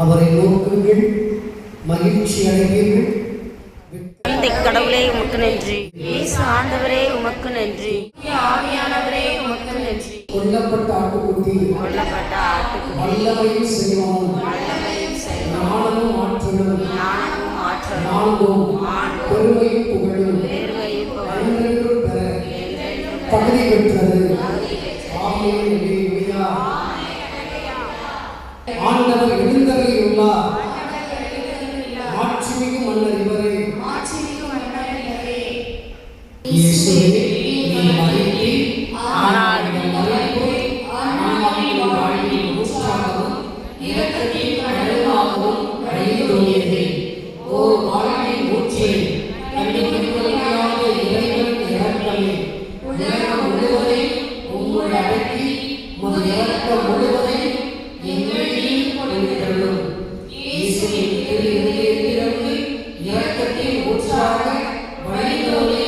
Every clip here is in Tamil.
அவரை நோக்குங்கள், மகிழ்ச்சி அடைவீர்கள். கடவுளே உமக்கு நன்றி. இயேசு ஆண்டவரே உமக்கு நன்றி. ஆவியானவரே உமக்கு நன்றி. கொல்லப்பட்ட ஆட்டுக்குட்டி, வல்லமையும் செய்வோம், ஞானமும் ஆற்றலும், பெருமையும் புகழும் பெற தகுதி பெற்றது. ஆண்டவர் எழுந்தருளியுள்ளார். மாட்சிமிகு மன்னர் இவரே. இயேசுவே, நீ மறித்தீர், ஆனால் எங்கள் மறிப்பு ஆன்மாவின் வாழ்வில் ஊற்றாகவும் இரக்கத்தின் கடலாகவும் வழிந்தோடியது. ஓ வாழ்வின் ஊற்றே, கண்டுபிடிக்க இறைவன் இரக்கமே, உலகம் முழுவதை உங்கள் அடக்கி உமது இரக்கம் முழுவதை எங்களில் கொண்டிருக்கிறோம். இயேசுவின் திரு இதயத்திலிருந்து இரக்கத்தின் ஊற்றாக வழிந்தோடிய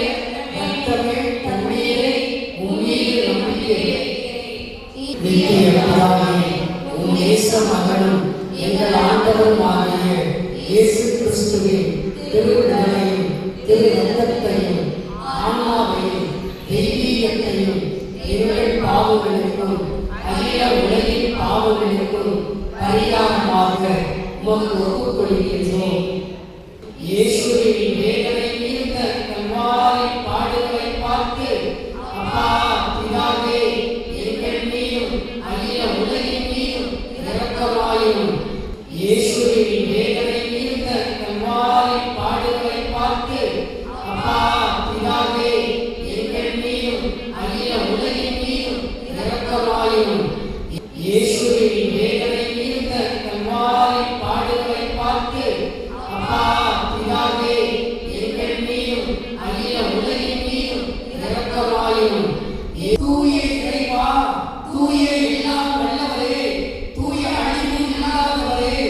இரத்தமே, தண்ணீரே, உம்மீது நம்பிக்கை. நித்திய பிதாவே, உம் நேச மகனும் எங்கள் ஆண்டவருமாகிய இயேசு கிறிஸ்துவின் திருவுடலையும் திரு இரத்தத்தையும் ஆன்மாவையும் தெய்வீகத்தையும் எங்கள் பாவங்களுக்கும் அகில உலகின் பாவங்களுக்கும் பரிகாரமாக உமக்கு ஒப்புக் கொடுக்கின்றோம். இயேசுவின் வேதனை மிகுந்த கல்வாரி பாடுகளை பார்த்து, அப்பா பிதாவே, எங்கள் மீதும் அகில உலகின் மீதும் இரக்கமாயும். இயேசுவின் வேதனை மிகுந்த கல்வாரி பாடுகளை பார்த்து, அப்பா பிதாவே, எங்கள் மீதும் அகில உலகின் மீதும் இரக்கமாயும். இயேசுவின் வேதனை மிகுந்த கல்வாரி பாடுகளை பார்த்து, அப்பா பிதாவே, எங்கள் மீதும் அகில உலகின் மீதும் இரக்கமாயும். தூய இறைவா, தூய எல்லாம் வல்லவரே, தூய அழிவு இல்லாதவரே,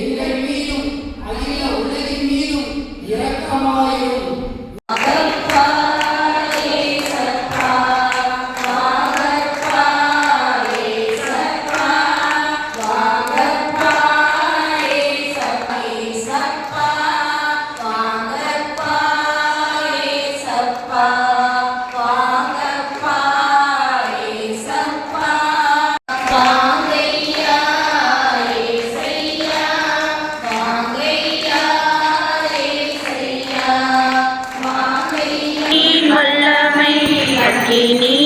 எங்கள் மீதும் அகில உலகின் மீதும் இரக்கமாயும். வல்லமை அக்கினி